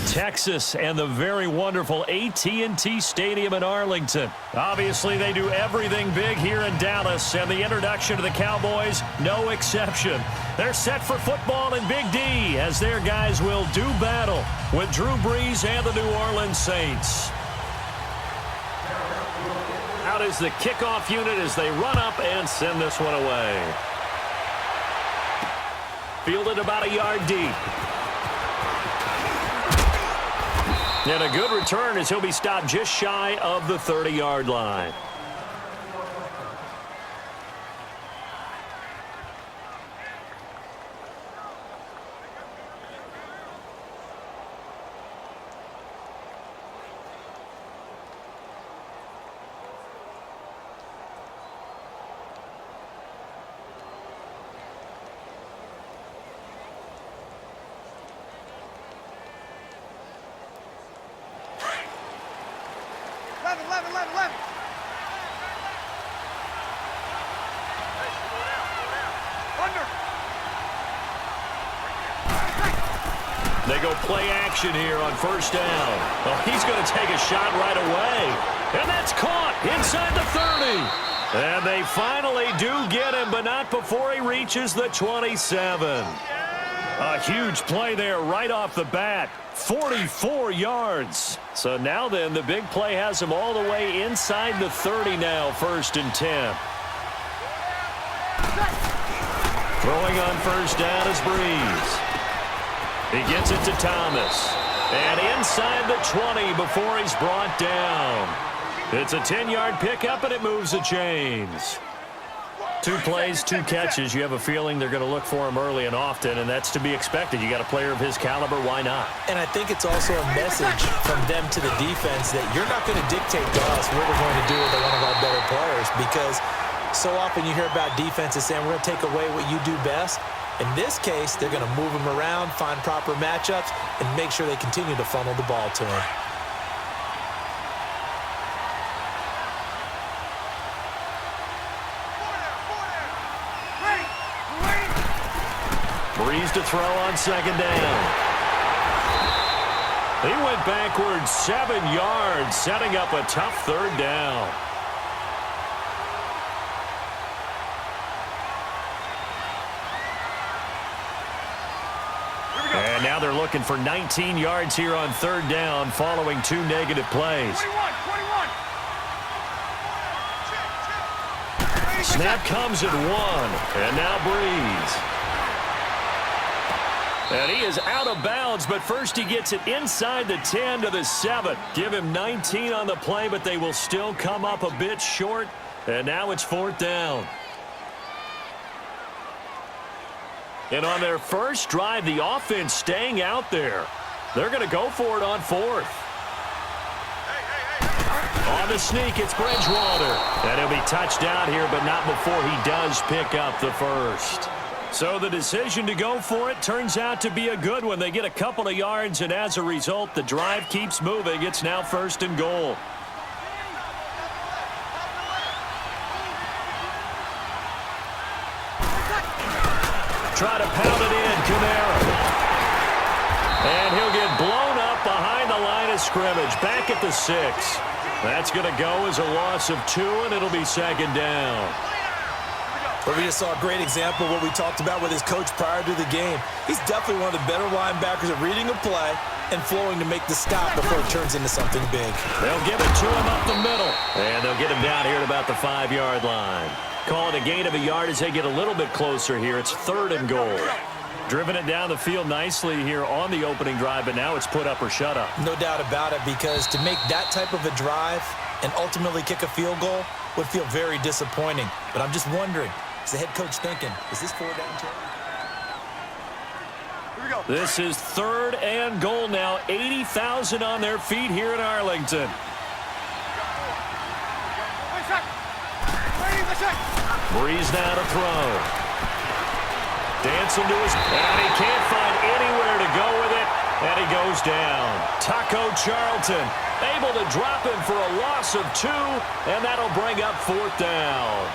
Texas and the very wonderful AT&T Stadium in Arlington. Obviously, they do everything big here in Dallas, and the introduction to the Cowboys, no exception. They're set for football in Big D as their guys will do battle with Drew Brees and the New Orleans Saints. Out is the kickoff unit as they run up and send this one away. Fielded about a yard deep. And a good return as he'll be stopped just shy of the 30-yard line. They go play action here on first down. Oh, he's going to take a shot right away. And that's caught inside the 30. And they finally do get him, but not before he reaches the 27. A huge play there right off the bat. 44 yards. So now then, the big play has him all the way inside the 30 now, 1st and 10. Throwing on first down is Brees. He gets it to Thomas. And inside the 20 before he's brought down. It's a 10-yard pickup, and it moves the chains. 2 plays, 2 catches. You have a feeling they're going to look for him early and often, and that's to be expected. You got a player of his caliber, why not? And I think it's also a message from them to the defense that you're not going to dictate to us what we're going to do with one of our better players, because so often you hear about defenses saying we're going to take away what you do best. In this case, they're going to move him around, find proper matchups, and make sure they continue to funnel the ball to him. Brees to throw on second down. He went backwards 7 yards, setting up a tough third down. And now they're looking for 19 yards here on third down following 2 negative plays. 21. Snap comes at 1. And now Brees. And he is out of bounds, but first he gets it inside the 10 to the 7. Give him 19 on the play, but they will still come up a bit short. And now it's 4th down. And on their first drive, the offense staying out there. They're going to go for it on 4th. On the sneak, it's Bridgewater. And he'll be touched out here, but not before he does pick up the first. So the decision to go for it turns out to be a good one. They get a couple of yards, and as a result, the drive keeps moving. It's now 1st and goal. Try to pound it in, Kamara. And he'll get blown up behind the line of scrimmage, back at the 6. That's going to go as a loss of 2, and it'll be 2nd down. But we just saw a great example of what we talked about with his coach prior to the game. He's definitely one of the better linebackers at reading a play and flowing to make the stop before it turns into something big. They'll give it to him up the middle, and they'll get him down here at about the 5-yard line. Call it a gain of a yard as they get a little bit closer here. It's 3rd and goal. Driven it down the field nicely here on the opening drive, but now it's put up or shut up. No doubt about it, because to make that type of a drive and ultimately kick a field goal would feel very disappointing. But I'm just wondering, is the head coach thinking, is this 4 down turn? Here we go. This is 3rd and goal now. 80,000 on their feet here in Arlington. Brees now to throw. Dancing to his, and he can't find anywhere to go with it, and he goes down. Taco Charlton able to drop him for a loss of 2, and that'll bring up 4th down.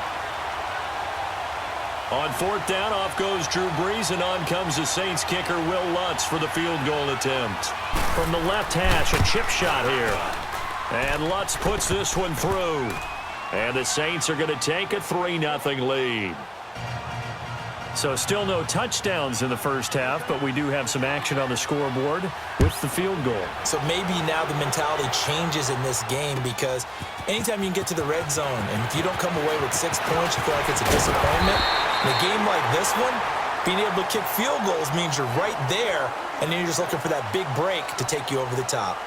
On fourth down, off goes Drew Brees, and on comes the Saints kicker, Will Lutz, for the field goal attempt. From the left hash, a chip shot here. And Lutz puts this one through. And the Saints are going to take a 3-0 lead. So still no touchdowns in the first half, but we do have some action on the scoreboard with the field goal. So maybe now the mentality changes in this game, because anytime you can get to the red zone, and if you don't come away with 6 points, you feel like it's a disappointment. In a game like this one, being able to kick field goals means you're right there, and then you're just looking for that big break to take you over the top.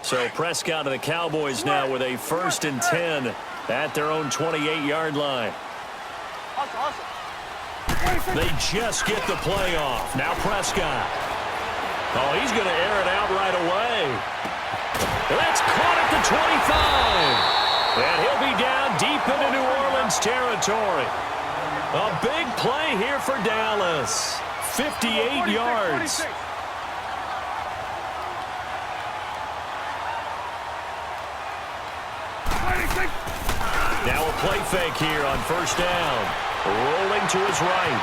So Prescott and the Cowboys now with a 1st and 10 at their own 28-yard line. They just get the play off. Now Prescott. Oh, he's going to air it out right away. That's caught at the 25. And he'll be down deep into New Orleans territory. A big play here for Dallas. 58 yards. Now a play fake here on 1st down. Rolling to his right.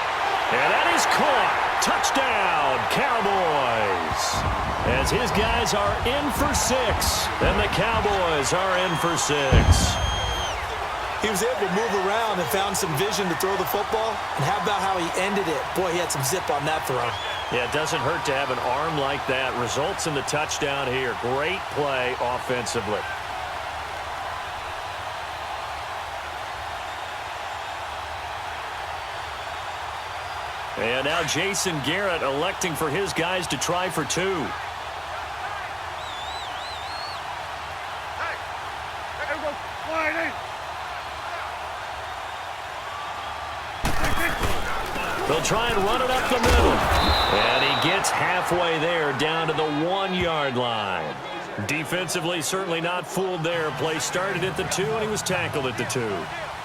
And that is caught. Touchdown, Cowboys. As his guys are in for 6. And the Cowboys are in for 6. He was able to move around and found some vision to throw the football. And how about how he ended it? Boy, he had some zip on that throw. Yeah, it doesn't hurt to have an arm like that. Results in the touchdown here. Great play offensively. And now Jason Garrett electing for his guys to try for 2. They'll try and run it up the middle. And he gets halfway there, down to the 1-yard line. Defensively, certainly not fooled there. Play started at the 2, and he was tackled at the 2.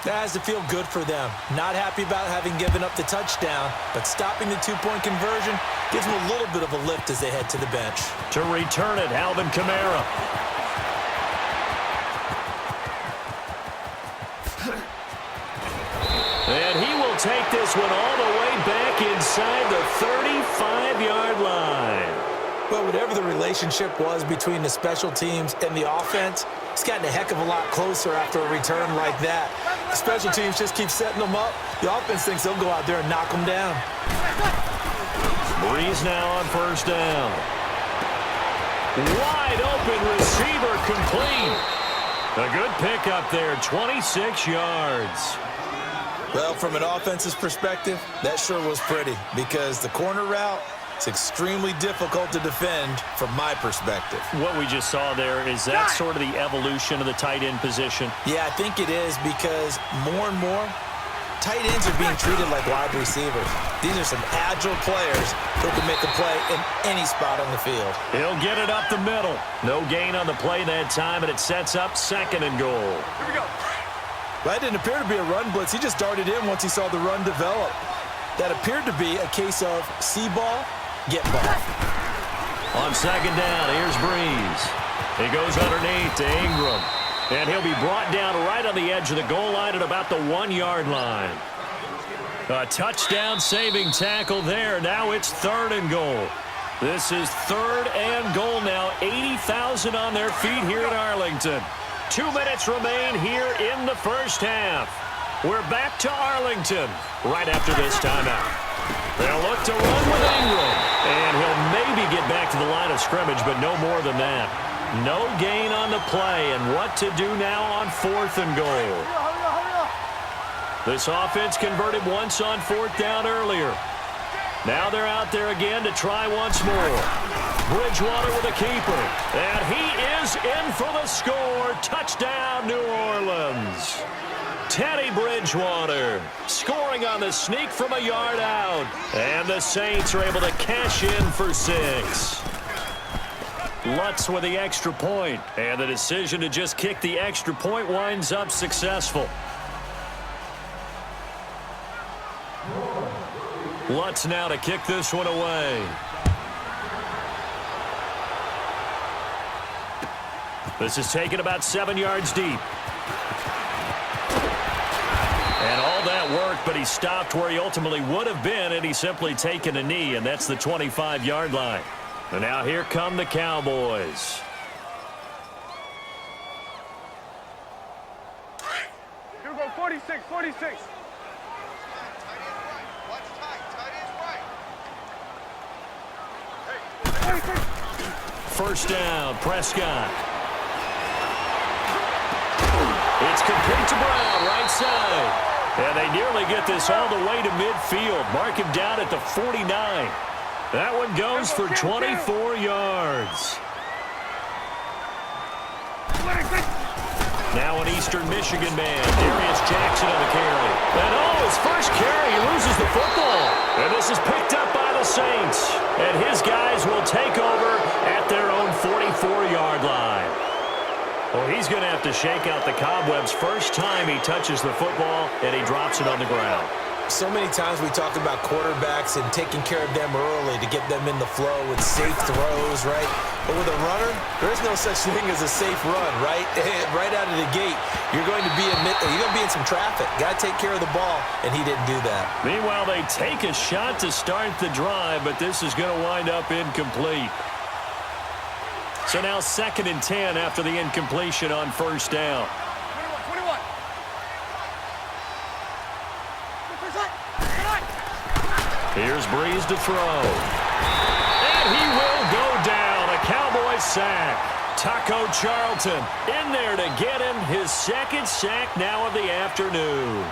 That has to feel good for them. Not happy about having given up the touchdown, but stopping the 2-point conversion gives them a little bit of a lift as they head to the bench. To return it, Alvin Kamara. And he will take this one all the way back inside the 35-yard line. Well, whatever the relationship was between the special teams and the offense, it's gotten a heck of a lot closer after a return like that. The special teams just keep setting them up. The offense thinks they'll go out there and knock them down. Brees now on 1st down. Wide open receiver complete. A good pickup there, 26 yards. Well, from an offense's perspective, that sure was pretty, because the corner route, it's extremely difficult to defend from my perspective. What we just saw there, is that sort of the evolution of the tight end position? Yeah, I think it is, because more and more, tight ends are being treated like wide receivers. These are some agile players who can make a play in any spot on the field. He'll get it up the middle. No gain on the play that time, and it sets up 2nd and goal. Here we go. That didn't appear to be a run blitz. He just darted in once he saw the run develop. That appeared to be a case of see ball, get ball. On 2nd down, here's Brees. He goes underneath to Ingram. And he'll be brought down right on the edge of the goal line at about the 1-yard line. A touchdown saving tackle there. Now it's 3rd and goal. This is 3rd and goal now. 80,000 on their feet here in Arlington. 2 minutes remain here in the first half. We're back to Arlington right after this timeout. They'll look to run with Ingram. And he'll maybe get back to the line of scrimmage, but no more than that. No gain on the play, and what to do now on 4th and goal. This offense converted once on 4th down earlier. Now they're out there again to try once more. Bridgewater with a keeper, and he is in for the score. Touchdown, New Orleans. Teddy Bridgewater scoring on the sneak from a yard out. And the Saints are able to cash in for 6. Lutz with the extra point, and the decision to just kick the extra point winds up successful. Lutz now to kick this one away. This is taken about 7 yards deep. And all that worked, but he stopped where he ultimately would have been, and he's simply taken a knee, and that's the 25-yard line. And now here come the Cowboys. Here we go, 46, 46. First down, Prescott. It's complete to Brown, right side. And they nearly get this all the way to midfield. Mark him down at the 49. That one goes for 24 yards. Now an Eastern Michigan man, Darius Jackson on the carry. And his first carry, he loses the football. And this is picked up by the Saints. And his guys will take over at their own 44-yard line. Well, he's going to have to shake out the cobwebs first time he touches the football, and he drops it on the ground. So many times we talk about quarterbacks and taking care of them early to get them in the flow with safe throws, right? But with a runner, there's no such thing as a safe run, right? Right out of the gate, you're going to be in some traffic. Got to take care of the ball, and he didn't do that. Meanwhile, they take a shot to start the drive, but this is going to wind up incomplete. So now 2nd and 10 after the incompletion on first down. 21. Here's Breeze to throw. And he will go down. A Cowboys sack. Taco Charlton in there to get him his 2nd sack now of the afternoon.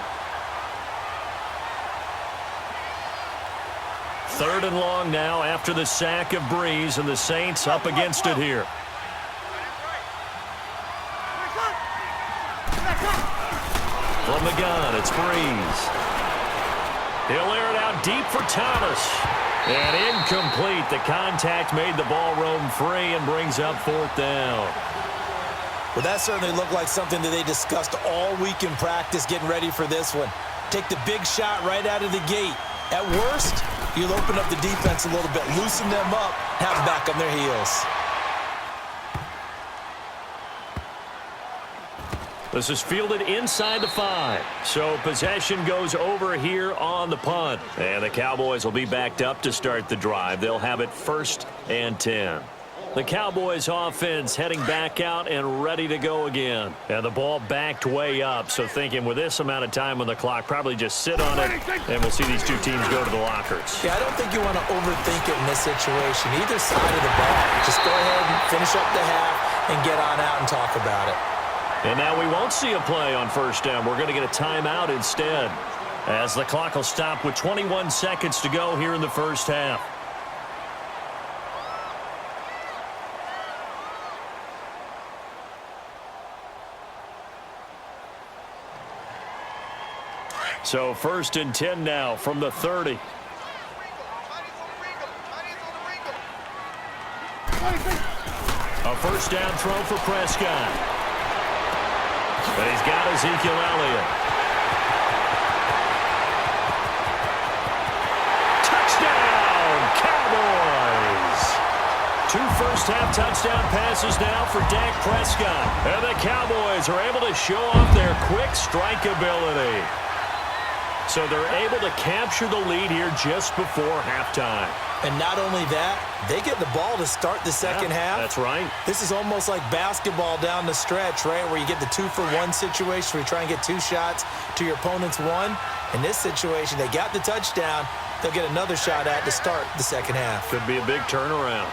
3rd and long now after the sack of Breeze, and the Saints up against it here. From the gun, it's Breeze. He'll air it out deep for Thomas. And incomplete. The contact made the ball roam free and brings up 4th down. Well, that certainly looked like something that they discussed all week in practice getting ready for this one. Take the big shot right out of the gate. At worst, you'll open up the defense a little bit, loosen them up, have them back on their heels. This is fielded inside the 5. So possession goes over here on the punt. And the Cowboys will be backed up to start the drive. They'll have it 1st and 10. The Cowboys offense heading back out and ready to go again. And the ball backed way up. So thinking with this amount of time on the clock, probably just sit on it, and we'll see these two teams go to the lockers. Yeah, I don't think you want to overthink it in this situation. Either side of the ball. Just go ahead and finish up the half and get on out and talk about it. And now we won't see a play on first down. We're going to get a timeout instead, as the clock will stop with 21 seconds to go here in the first half. So 1st and 10 now from the 30. A first down throw for Prescott. But he's got Ezekiel Elliott. Touchdown, Cowboys! 2 first-half touchdown passes now for Dak Prescott. And the Cowboys are able to show off their quick strike ability. So they're able to capture the lead here just before halftime. And not only that, they get the ball to start the second half. That's right. This is almost like basketball down the stretch, right, where you get the 2-for-1 situation where you try and get 2 shots to your opponent's 1. In this situation, they got the touchdown. They'll get another shot at to start the second half. Could be a big turnaround.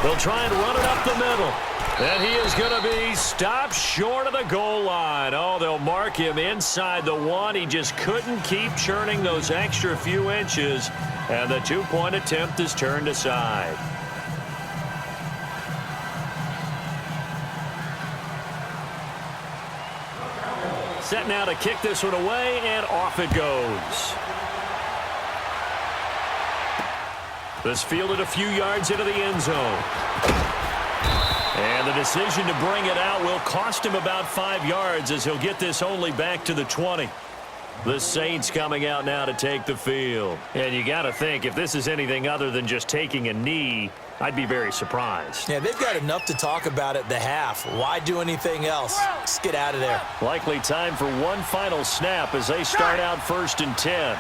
They'll try and run it up the middle. And he is going to be stopped short of the goal line. Oh, they'll mark him inside the 1. He just couldn't keep churning those extra few inches. And the 2-point attempt is turned aside. Set now to kick this one away, and off it goes. This fielded a few yards into the end zone. And the decision to bring it out will cost him about 5 yards as he'll get this only back to the 20. The Saints coming out now to take the field. And you got to think, if this is anything other than just taking a knee, I'd be very surprised. Yeah, they've got enough to talk about at the half. Why do anything else? Just get out of there. Likely time for one final snap as they start out 1st and 10.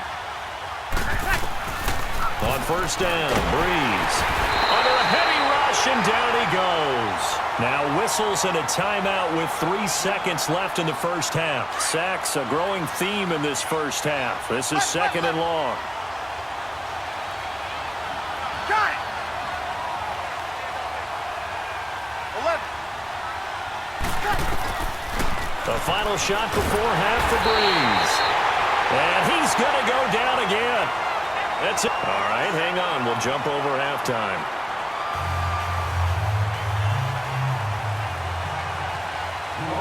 On 1st down, Breeze. Under a heavy rush, and down he goes. Now whistles and a timeout with 3 seconds left in the first half. Sacks, a growing theme in this first half. This is 2nd and long. Got it. 11. The final shot before half for Breeze. And he's going to go down again. That's it. All right, hang on. We'll jump over halftime.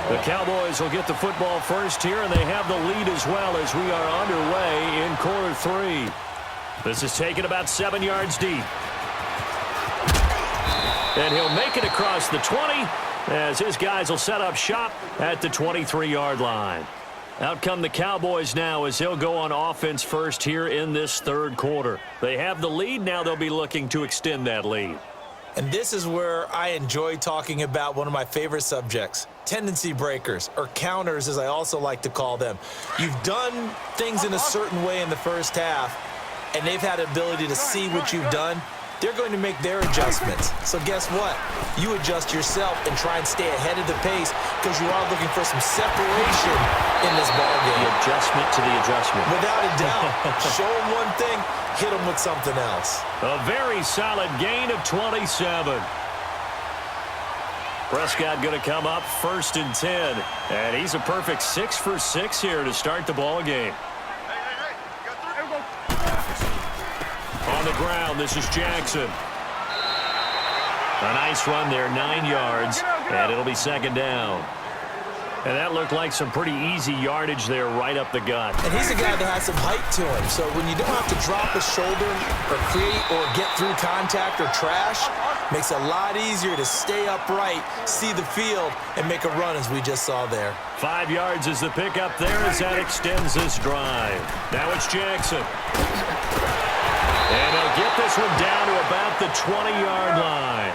The Cowboys will get the football first here, and they have the lead as well as we are underway in quarter 3. This is taken about 7 yards deep. And he'll make it across the 20 as his guys will set up shop at the 23-yard line. Out come the Cowboys now as they'll go on offense first here in this 3rd quarter. They have the lead. Now they'll be looking to extend that lead. And this is where I enjoy talking about one of my favorite subjects, tendency breakers, or counters as I also like to call them. You've done things in a certain way in the first half, and they've had the ability to see what you've done. They're going to make their adjustments. So guess what? You adjust yourself and try and stay ahead of the pace because you are looking for some separation in this ballgame. The adjustment to the adjustment. Without a doubt. Show them one thing, hit them with something else. A very solid gain of 27. Prescott going to come up 1st and 10. And he's a perfect 6 for 6 here to start the ball game. On the ground, this is Jackson. A nice run there, 9 yards, and it'll be 2nd down. And that looked like some pretty easy yardage there right up the gut. And he's a guy that has some height to him, so when you don't have to drop a shoulder or create or get through contact or trash, makes it a lot easier to stay upright, see the field, and make a run as we just saw there. 5 yards is the pickup there as that extends this drive. Now it's Jackson. And he'll get this one down to about the 20-yard line.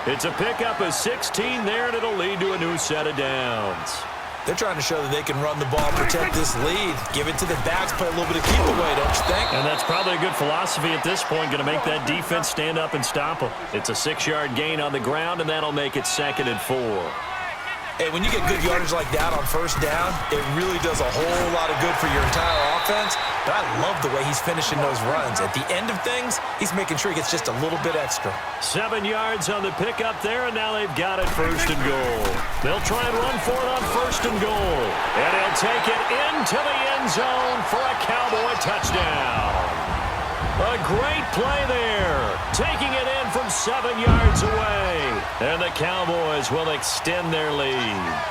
It's a pickup of 16 there, and it'll lead to a new set of downs. They're trying to show that they can run the ball, protect this lead, give it to the backs, play a little bit of keep away, don't you think? And that's probably a good philosophy at this point, going to make that defense stand up and stop them. It's a 6-yard gain on the ground, and that'll make it 2nd and 4. Hey, when you get good yardage like that on 1st down, it really does a whole lot of good for your entire offense. But I love the way he's finishing those runs. At the end of things, he's making sure he gets just a little bit extra. 7 yards on the pickup there, and now they've got it 1st and goal. They'll try and run for it on 1st and goal. And he'll take it into the end zone for a Cowboy touchdown. A great play there, taking it in from 7 yards away. And the Cowboys will extend their lead.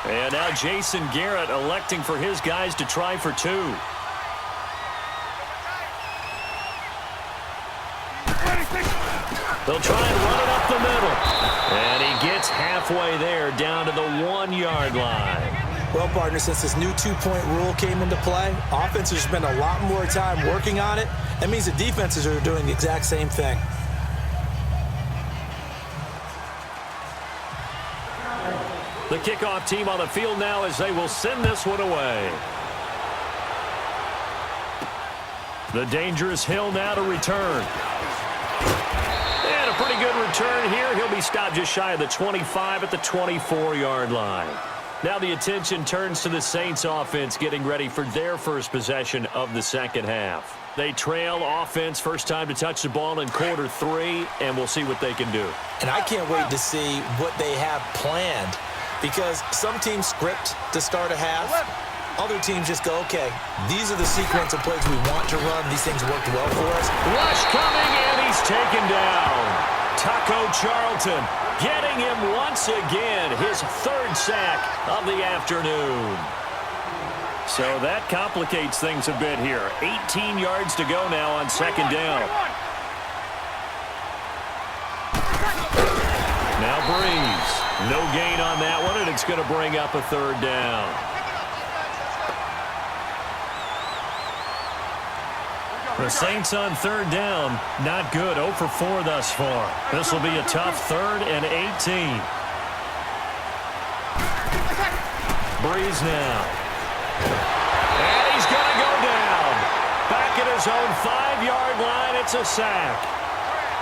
And now Jason Garrett electing for his guys to try for 2. They'll try and run it up the middle. And he gets halfway there down to the 1-yard line. Well, partner, since this new 2-point rule came into play, offenses spend a lot more time working on it. That means the defenses are doing the exact same thing. The kickoff team on the field now as they will send this one away. The dangerous Hill now to return. And a pretty good return here. He'll be stopped just shy of the 25 at the 24-yard line. Now the attention turns to the Saints offense getting ready for their first possession of the second half. They trail offense first time to touch the ball in quarter 3, and we'll see what they can do. And I can't wait to see what they have planned, because some teams script to start a half. Other teams just go, okay, these are the sequence of plays we want to run. These things worked well for us. Rush coming, and he's taken down. Taco Charlton getting him once again, his 3rd sack of the afternoon. So that complicates things a bit here. 18 yards to go now on 2nd down. Now Breeze. No gain on that one, and it's going to bring up a 3rd down. The Saints on 3rd down, not good. 0 for 4 thus far. This will be a tough 3rd and 18. Breeze now. And he's going to go down. Back at his own 5-yard line, it's a sack.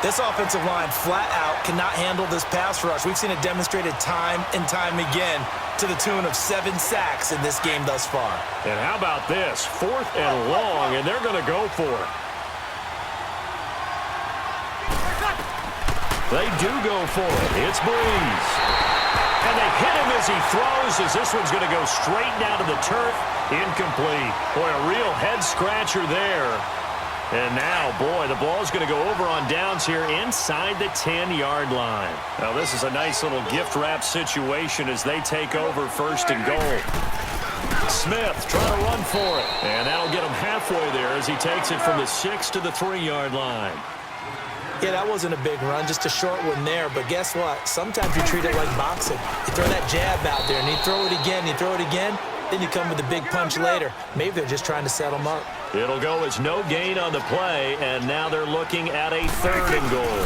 This offensive line flat out cannot handle this pass rush. We've seen it demonstrated time and time again to the tune of 7 sacks in this game thus far. And how about this? 4th and long, and they're going to go for it. They do go for it. It's Breeze. And they hit him as he throws, as this one's going to go straight down to the turf. Incomplete. Boy, a real head-scratcher there. And now, boy, the ball's going to go over on downs here inside the 10-yard line. Now, this is a nice little gift-wrap situation as they take over 1st and goal. Smith trying to run for it. And that'll get him halfway there as he takes it from the 6 to the 3-yard line. Yeah, that wasn't a big run, just a short one there. But guess what? Sometimes you treat it like boxing. You throw that jab out there, and you throw it again, you throw it again, then you come with a big punch later. Maybe they're just trying to set them up. It'll go as no gain on the play, and now they're looking at a 3rd and goal.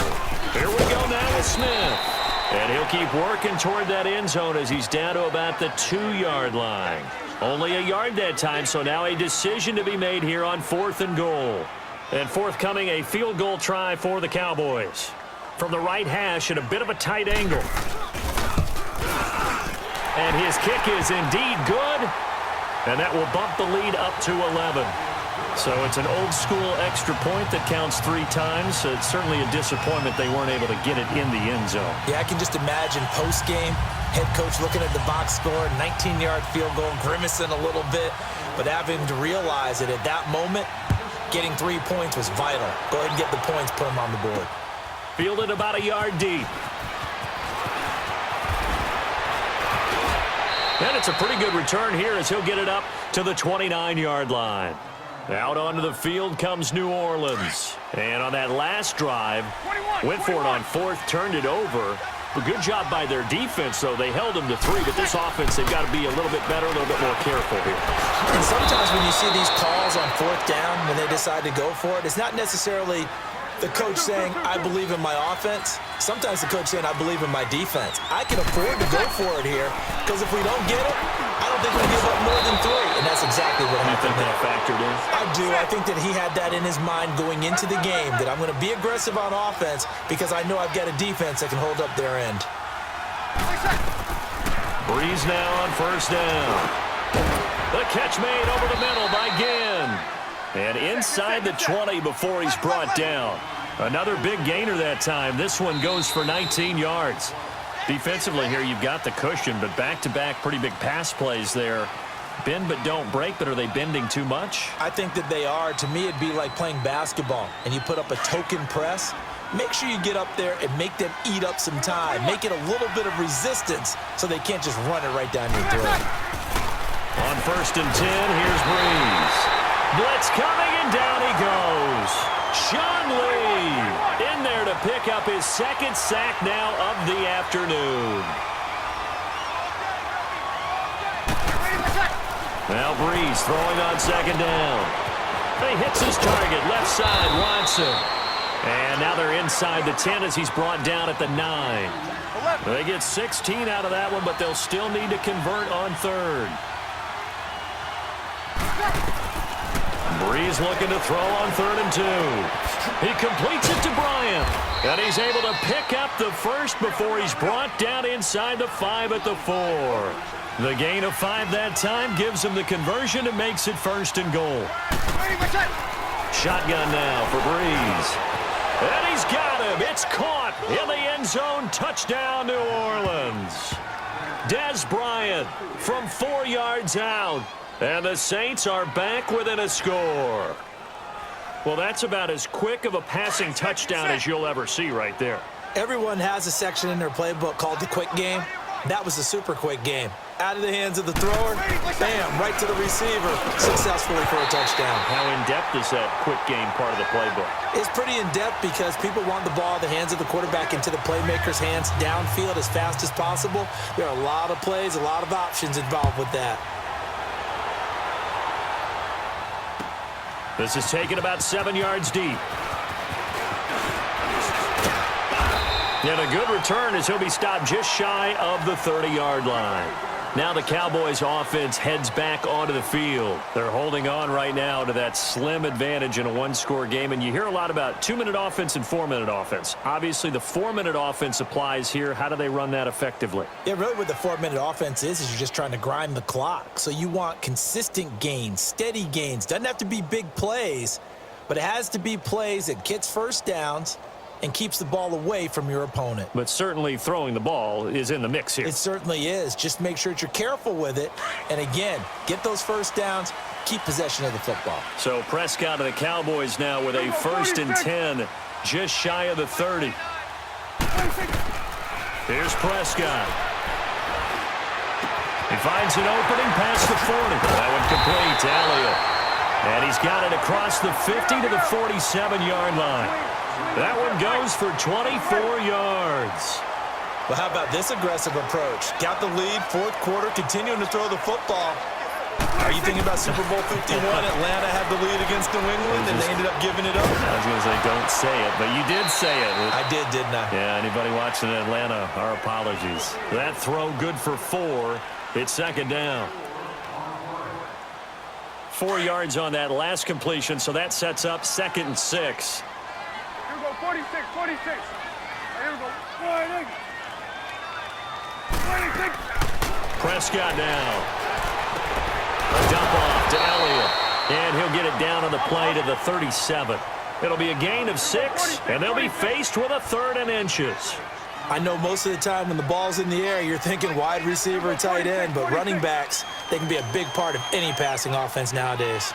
Here we go now with Smith. And he'll keep working toward that end zone as he's down to about the 2-yard line. Only a yard that time, so now a decision to be made here on 4th and goal. And forthcoming, a field goal try for the Cowboys. From the right hash at a bit of a tight angle. And his kick is indeed good. And that will bump the lead up to 11. So it's an old-school extra point that counts 3 times. So it's certainly a disappointment they weren't able to get it in the end zone. Yeah, I can just imagine post-game, head coach looking at the box score, 19-yard field goal, grimacing a little bit, but having to realize that at that moment, getting 3 points was vital. Go ahead and get the points, put them on the board. Fielded about a yard deep. And it's a pretty good return here as he'll get it up to the 29-yard line. Out onto the field comes New Orleans. And on that last drive, went for it on 4th, turned it over. A good job by their defense, though. They held them to 3, but this offense, they've got to be a little bit better, a little bit more careful here. And sometimes when you see these calls on 4th down, when they decide to go for it, it's not necessarily the coach saying, I believe in my offense. Sometimes the coach saying, I believe in my defense. I can afford to go for it here, because if we don't get it, I don't think we'll give up more than 3. And that's exactly what happened. You think that factored in? I do. I think that he had that in his mind going into the game, that I'm going to be aggressive on offense because I know I've got a defense that can hold up their end. Breeze now on 1st down. The catch made over the middle by Ginn. And inside the 20 before he's brought down. Another big gainer that time. This one goes for 19 yards. Defensively here, you've got the cushion, but back-to-back pretty big pass plays there. Bend but don't break, but are they bending too much? I think that they are. To me, it'd be like playing basketball, and you put up a token press. Make sure you get up there and make them eat up some time. Make it a little bit of resistance so they can't just run it right down your throat. On 1st and 10, here's Breeze. Blitz coming, and down he goes. Sean Lee in there to pick up his 2nd sack now of the afternoon. Now Breeze throwing on 2nd down. He hits his target, left side, Watson. And now they're inside the 10 as he's brought down at the 9. They get 16 out of that one, but they'll still need to convert on 3rd. Breeze looking to throw on 3rd and 2. He completes it to Bryant. And he's able to pick up the 1st before he's brought down inside the 5 at the 4. The gain of 5 that time gives him the conversion and makes it 1st and goal. Shotgun now for Breeze. And he's got him. It's caught in the end zone. Touchdown, New Orleans. Des Bryant from 4 yards out. And the Saints are back within a score. Well, that's about as quick of a passing touchdown as you'll ever see right there. Everyone has a section in their playbook called the quick game. That was the super quick game. Out of the hands of the thrower, bam, right to the receiver, successfully for a touchdown. How in-depth is that quick game part of the playbook? It's pretty in-depth because people want the ball in the hands of the quarterback into the playmaker's hands downfield as fast as possible. There are a lot of plays, a lot of options involved with that. This is taken about 7 yards deep. And a good return as he'll be stopped just shy of the 30-yard line. Now the Cowboys offense heads back onto the field. They're holding on right now to that slim advantage in a one-score game. And you hear a lot about 2-minute offense and 4-minute offense. Obviously, the 4-minute offense applies here. How do they run that effectively? Yeah, really what the 4-minute offense is you're just trying to grind the clock. So you want consistent gains, steady gains. Doesn't have to be big plays, but it has to be plays that gets first downs and keeps the ball away from your opponent. But certainly throwing the ball is in the mix here. It certainly is. Just make sure that you're careful with it. And again, get those first downs, keep possession of the football. So Prescott and the Cowboys now with a 1st and 10, just shy of the 30. Here's Prescott. He finds an opening past the 40. That one complete to Elliott. And he's got it across the 50 to the 47-yard line. That one goes for 24 yards. Well, how about this aggressive approach? Got the lead, 4th quarter, continuing to throw the football. Are you thinking about Super Bowl 51? Atlanta had the lead against New England, and they ended up giving it up. I was going to say, don't say it, but you did say it. I did, didn't I? Yeah, anybody watching in Atlanta, our apologies. That throw good for 4. It's 2nd down. 4 yards on that last completion, so that sets up 2nd and 6. 46, 46. Here we go. 46. Prescott now. A dump off to Elliott. And he'll get it down on the play to the 37. It'll be a gain of 6, and they'll be faced with a 3rd and inches. I know most of the time when the ball's in the air, you're thinking wide receiver, tight end, but running backs, they can be a big part of any passing offense nowadays.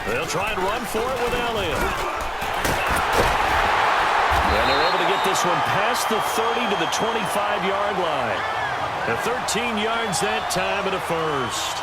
They'll try and run for it with Elliott. And they're able to get this one past the 30 to the 25-yard line. And 13 yards that time at a 1st.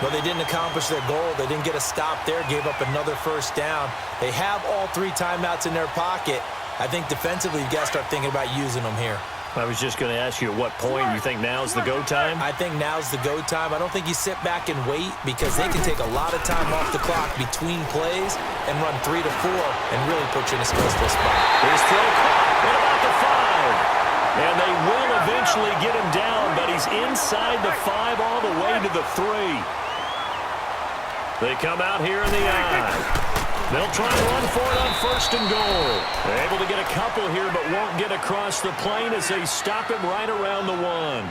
Well, they didn't accomplish their goal. They didn't get a stop there, gave up another 1st down. They have all 3 timeouts in their pocket. I think defensively, you've got to start thinking about using them here. I was just going to ask you at what point you think now's the go time? I think now's the go time. I don't think you sit back and wait because they can take a lot of time off the clock between plays and run 3 to 4 and really put you in a stressful spot. His throw caught at about the 5. And they will eventually get him down, but he's inside the 5 all the way to the 3. They come out here in the eye. They'll try and run for it on 1st and goal. They're able to get a couple here, but won't get across the plane as they stop him right around the 1.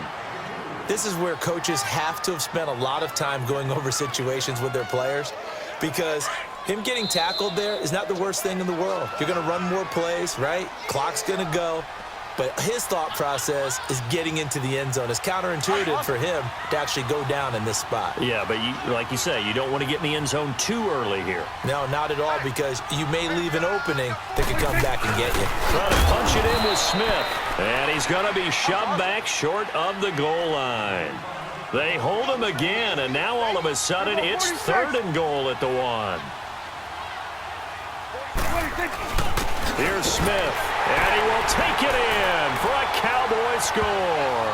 This is where coaches have to have spent a lot of time going over situations with their players because him getting tackled there is not the worst thing in the world. You're going to run more plays, right? Clock's going to go. But his thought process is getting into the end zone. It's counterintuitive for him to actually go down in this spot. Yeah, but like you say, you don't want to get in the end zone too early here. No, not at all, because you may leave an opening that could come back and get you. Trying to punch it in with Smith. And he's going to be shoved back short of the goal line. They hold him again, and now all of a sudden it's 3rd and goal at the 1. Here's Smith, and he will take it in for a Cowboy score.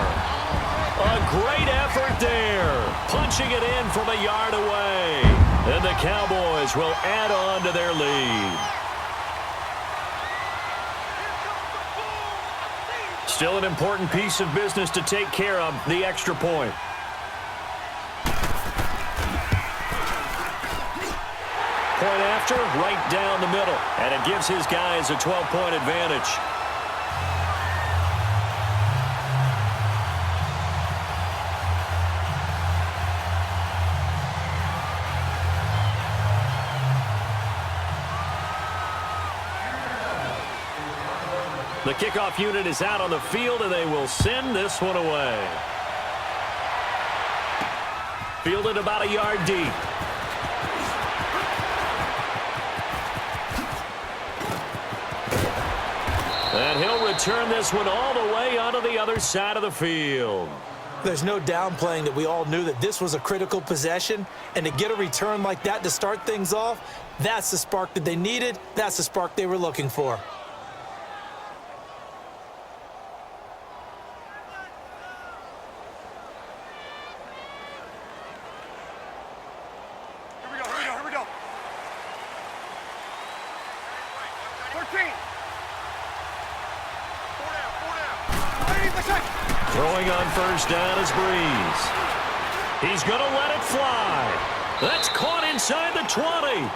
A great effort there, punching it in from a yard away. And the Cowboys will add on to their lead. Still an important piece of business to take care of, the extra point. Point after, right down the middle. And it gives his guys a 12-point advantage. The kickoff unit is out on the field, and they will send this one away. Fielded about a yard deep. And he'll return this one all the way onto the other side of the field. There's no downplaying that we all knew that this was a critical possession, and to get a return like that to start things off, that's the spark that they needed. That's the spark they were looking for. Here we go. 14. 4 down. Throwing on first down is Breeze. He's going to let it fly. That's caught inside the 20.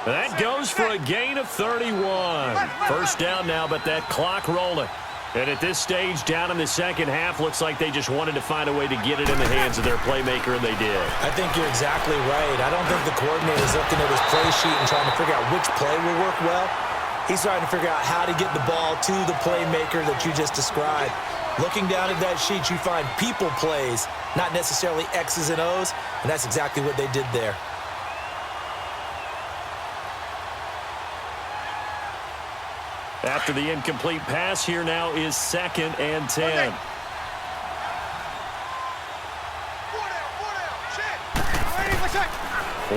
That goes for a gain of 31. First down now, but that clock rolling. And at this stage, down in the second half, looks like they just wanted to find a way to get it in the hands of their playmaker, and they did. I think you're exactly right. I don't think the coordinator is looking at his play sheet and trying to figure out which play will work well. He's trying to figure out how to get the ball to the playmaker that you just described. Looking down at that sheet, you find people plays, not necessarily X's and O's, and that's exactly what they did there. After the incomplete pass, here now is 2nd and 10.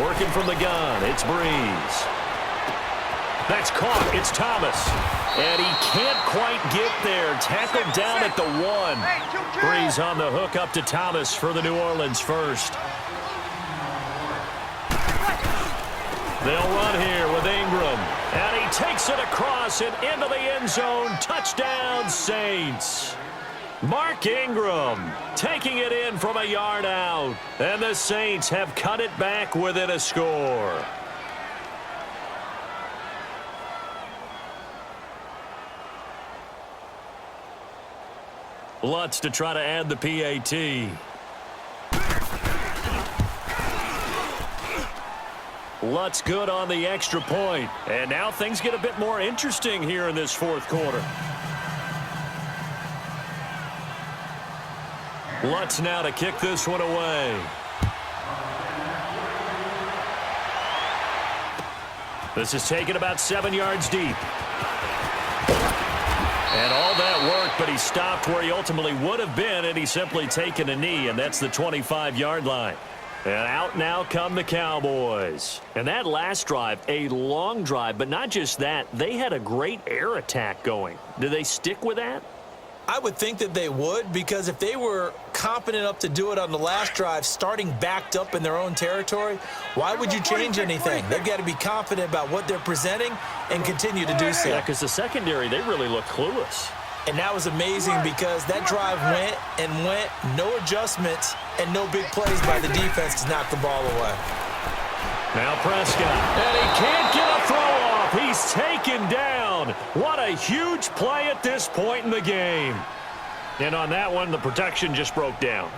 Working from the gun, it's Breeze. That's caught, it's Thomas. And he can't quite get there. Tackled down at the 1. Breeze on the hook up to Thomas for the New Orleans first. They'll run here with Ingram. And he takes it across and into the end zone. Touchdown, Saints. Mark Ingram taking it in from a yard out. And the Saints have cut it back within a score. Lutz to try to add the PAT. Lutz good on the extra point. And now things get a bit more interesting here in this fourth quarter. Lutz now to kick this one away. This is taken about 7 yards deep. And all that work, but he stopped where he ultimately would have been, and he's simply taken a knee, and that's the 25-yard line. And out now come the Cowboys. And that last drive, a long drive, but not just that. They had a great air attack going. Do they stick with that? I would think that they would, because if they were confident enough to do it on the last drive, starting backed up in their own territory, why would you change anything? They've got to be confident about what they're presenting and continue to do so. Yeah, because the secondary, they really look clueless. And that was amazing because that drive went and went, no adjustments, and no big plays by the defense to knock the ball away. Now Prescott, and he can't get a throw off. He's taken down. What a huge play at this point in the game. And on that one, the protection just broke down.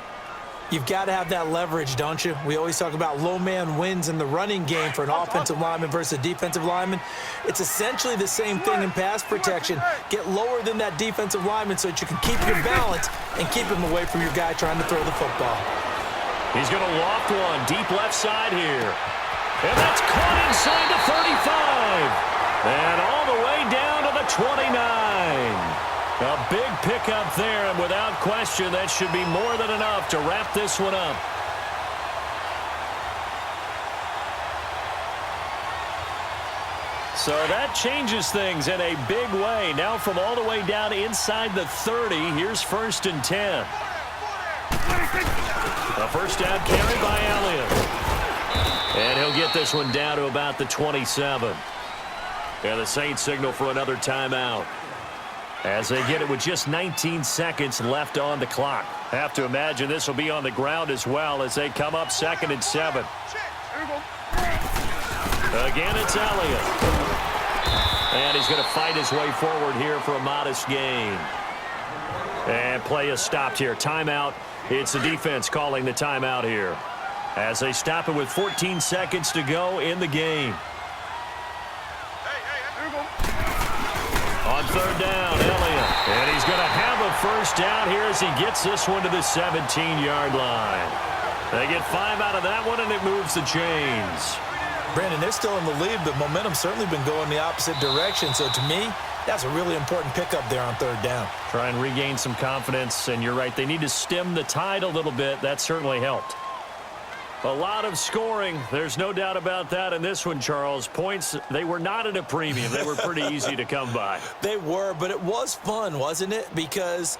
You've got to have that leverage, don't you? We always talk about low man wins in the running game for an offensive lineman versus a defensive lineman. It's essentially the same thing in pass protection. Get lower than that defensive lineman so that you can keep your balance and keep him away from your guy trying to throw the football. He's going to loft one deep left side here. And that's caught inside the 35. And all the way down to the 29. A big pickup there, and without question, that should be more than enough to wrap this one up. So that changes things in a big way. Now from all the way down inside the 30, here's 1st and 10. A first down carry by Elliott. And he'll get this one down to about the 27. And the Saints signal for another timeout, as they get it with just 19 seconds left on the clock. Have to imagine this will be on the ground as well as they come up 2nd and 7. Again, it's Elliott. And he's going to fight his way forward here for a modest gain. And play is stopped here. Timeout. It's the defense calling the timeout here, as they stop it with 14 seconds to go in the game. On 3rd down, Elliott. first down here as he gets this one to the 17-yard line. They get 5 out of that one, and it moves the chains. Brandon, they're still in the lead, but momentum's certainly been going the opposite direction. So to me, that's a really important pickup there on third down. Try and regain some confidence, and you're right. They need to stem the tide a little bit. That certainly helped. A lot of scoring. There's no doubt about that in this one, Charles. Points, they were not at a premium. They were pretty easy to come by. They were, but it was fun, wasn't it? Because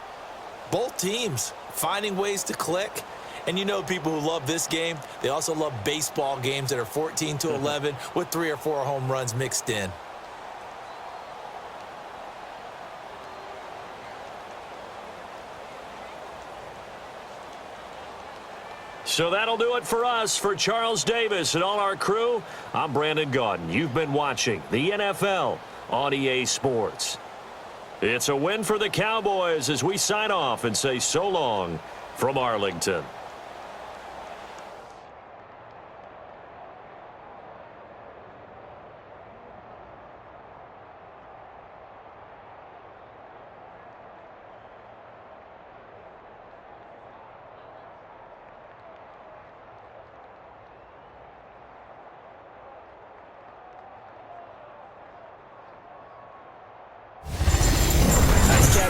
both teams finding ways to click. And you know people who love this game, they also love baseball games that are 14-11 with 3 or 4 home runs mixed in. So that'll do it for us. For Charles Davis and all our crew, I'm Brandon Gaudin. You've been watching the NFL on EA Sports. It's a win for the Cowboys as we sign off and say so long from Arlington.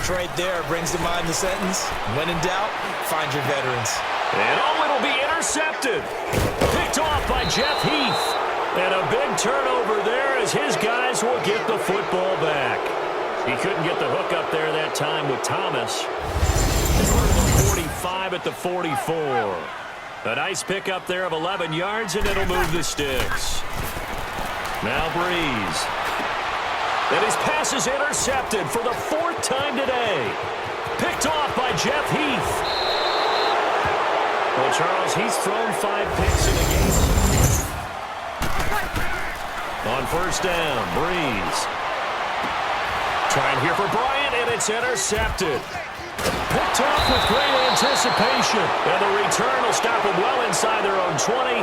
Right there brings to mind the sentence, when in doubt, find your veterans. And it'll be intercepted. Picked off by Jeff Heath. And a big turnover there as his guys will get the football back. He couldn't get the hook up there that time with Thomas. 45 at the 44. A nice pick up there of 11 yards, and it'll move the sticks. Now Breeze. And his pass is intercepted for the 4th time today. Picked off by Jeff Heath. Well, Charles, he's thrown 5 picks in a game. On first down, Breeze. Trying here for Bryant, and it's intercepted. Picked off with great anticipation. And the return will stop them well inside their own 20.